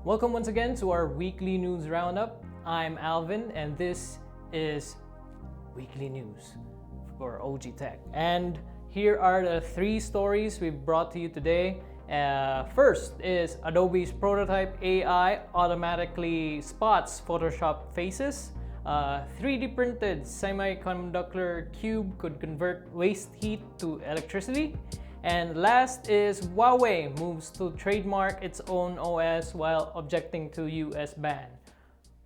Welcome once again to our weekly news roundup. I'm Alvin, and this is Weekly News for OG Tech. And here are the three stories we've brought to you today. First is Adobe's prototype AI automatically spots Photoshop faces. 3D printed semiconductor cube could convert waste heat to electricity. And last is Huawei moves to trademark its own OS while objecting to US ban.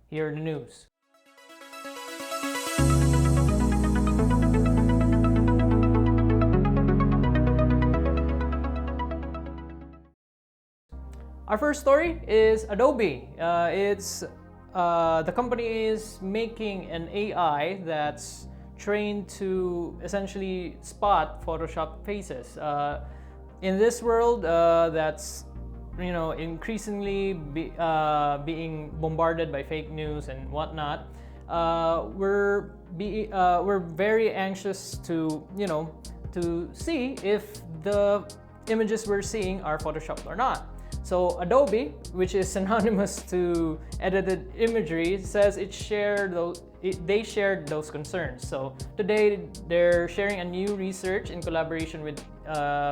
Here are the news. Our first story is Adobe. The company is making an AI that's trained to essentially spot Photoshop faces. In this world that's increasingly being bombarded by fake news and whatnot, we're very anxious to see if the images we're seeing are photoshopped or not. So Adobe, which is synonymous to edited imagery, says they shared those concerns. So today they're sharing a new research in collaboration with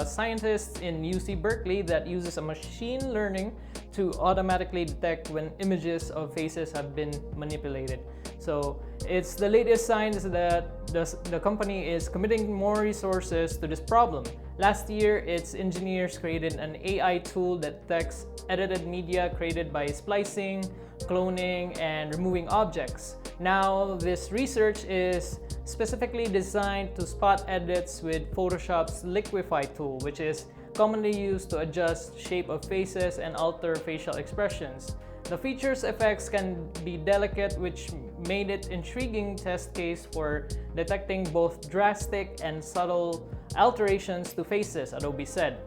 scientists in UC Berkeley that uses a machine learning to automatically detect when images of faces have been manipulated. So it's the latest signs that the company is committing more resources to this problem. Last year, its engineers created an AI tool that detects edited media created by splicing, cloning, and removing objects. Now, this research is specifically designed to spot edits with Photoshop's Liquify tool, which is commonly used to adjust shape of faces and alter facial expressions. The feature's effects can be delicate, which made it an intriguing test case for detecting both drastic and subtle alterations to faces, Adobe said.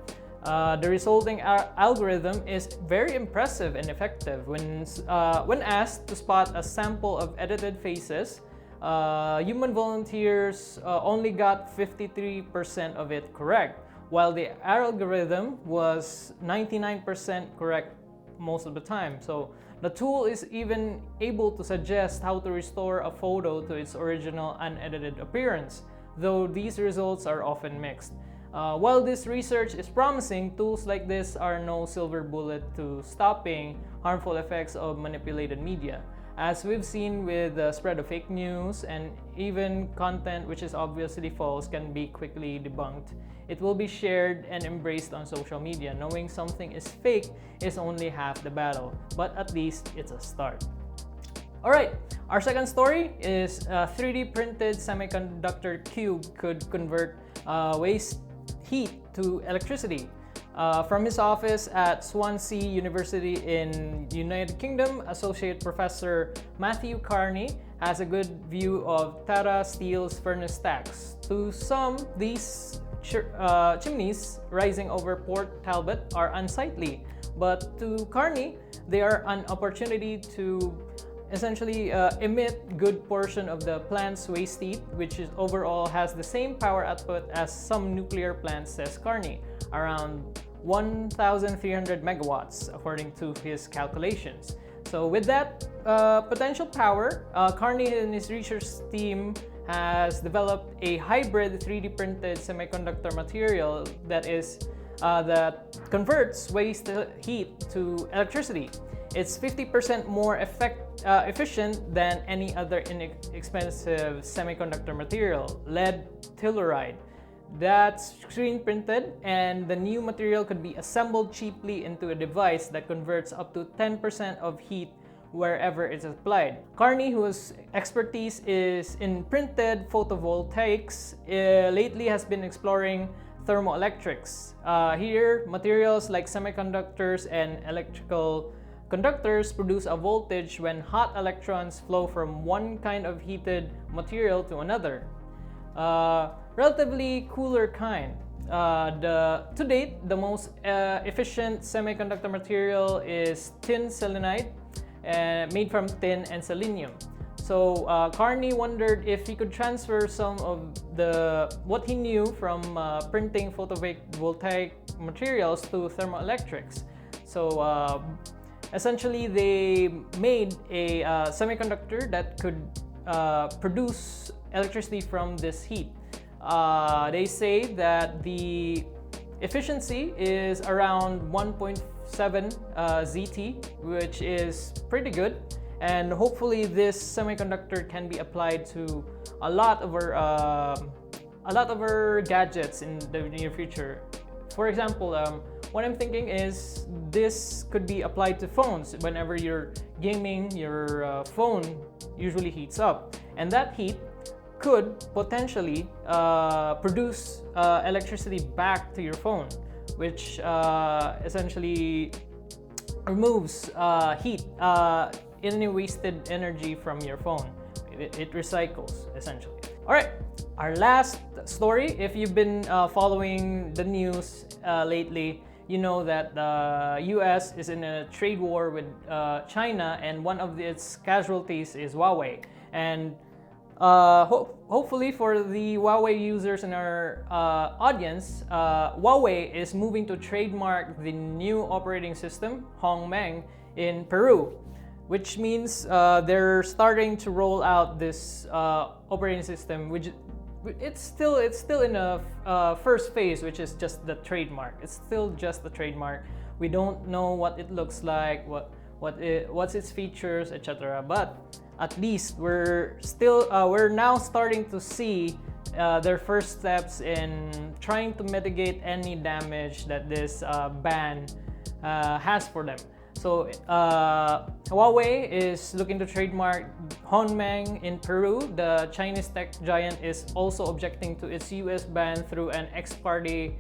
The resulting algorithm is very impressive and effective. When asked to spot a sample of edited faces, human volunteers only got 53% of it correct, while the algorithm was 99% correct most of the time. So the tool is even able to suggest how to restore a photo to its original unedited appearance, though these results are often mixed. While this research is promising, tools like this are no silver bullet to stopping harmful effects of manipulated media. As we've seen with the spread of fake news, and even content which is obviously false can be quickly debunked. It will be shared and embraced on social media. Knowing something is fake is only half the battle, but at least it's a start. Alright, our second story is a 3D printed semiconductor cube could convert waste heat to electricity. From his office at Swansea University in United Kingdom, Associate Professor Matthew Carney has a good view of Tata Steel's furnace stacks. To some, these chimneys rising over Port Talbot are unsightly, but to Carney, they are an opportunity to essentially emit good portion of the plant's waste heat, which is overall has the same power output as some nuclear plants, says Carney, around 1,300 megawatts, according to his calculations. So with that potential power, Carney and his research team has developed a hybrid 3D printed semiconductor material that converts waste heat to electricity. It's 50% more efficient than any other inexpensive semiconductor material, lead telluride. That's screen printed, and the new material could be assembled cheaply into a device that converts up to 10% of heat wherever it's applied. Carney, whose expertise is in printed photovoltaics, lately has been exploring thermoelectrics. Here, materials like semiconductors and electrical conductors produce a voltage when hot electrons flow from one kind of heated material to another. Relatively cooler kind. To date, the most efficient semiconductor material is tin selenide, made from tin and selenium. So Carney wondered if he could transfer some of what he knew from printing photovoltaic materials to thermoelectrics. So essentially they made a semiconductor that could produce electricity from this heat. They say that the efficiency is around 1.7 ZT, which is pretty good, and hopefully this semiconductor can be applied to a lot of our gadgets in the near future. For example, what I'm thinking is this could be applied to phones. Whenever you're gaming, your phone usually heats up, and that heat could potentially produce electricity back to your phone, which essentially removes heat, any wasted energy from your phone. It recycles, essentially. All right, our last story. If you've been following the news lately, you know that the US is in a trade war with China, and one of its casualties is Huawei. And hopefully for the Huawei users in our audience, Huawei is moving to trademark the new operating system, Hongmeng, in Peru, which means they're starting to roll out this operating system, which it's still in a first phase, which is just the trademark. It's still just the trademark. We don't know what it looks like, what's its features, etc. But at least we're now starting to see their first steps in trying to mitigate any damage that this ban has for them. So Huawei is looking to trademark Hongmeng in Peru. The Chinese tech giant is also objecting to its US ban through an ex-parte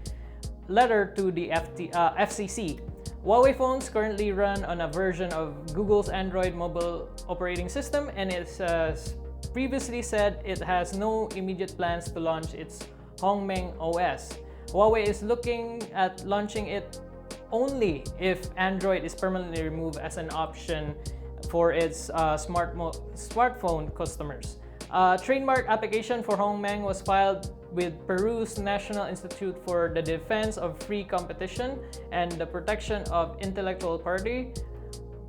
letter to the FCC. Huawei phones currently run on a version of Google's Android mobile operating system, and it has previously said it has no immediate plans to launch its Hongmeng OS. Huawei is looking at launching it only if Android is permanently removed as an option for its smartphone customers. Trademark application for Hongmeng was filed with Peru's National Institute for the Defense of Free Competition and the Protection of Intellectual Property,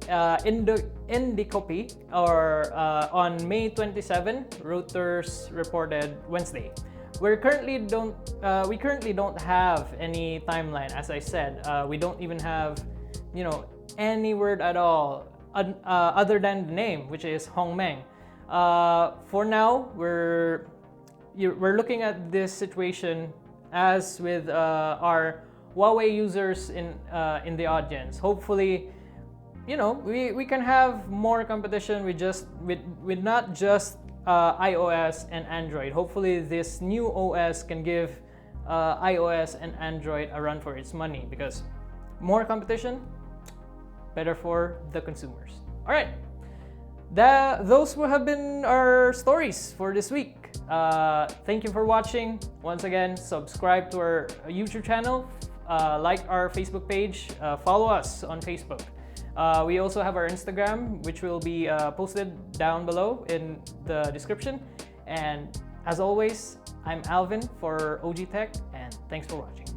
INDICOPI, on May 27, Reuters reported Wednesday. We currently don't have any timeline. As I said, we don't even have, any word at all other than the name, which is Hongmeng. For now, we're looking at this situation as with our Huawei users in the audience. Hopefully, we can have more competition with not just iOS and Android. Hopefully this new OS can give iOS and Android a run for its money, because more competition, better for the consumers. All right, those will have been our stories for this week. Thank you for watching. Once again, subscribe to our YouTube channel, like our Facebook page, follow us on Facebook. We also have our Instagram, which will be posted down below in the description. And as always, I'm Alvin for OG Tech, and thanks for watching.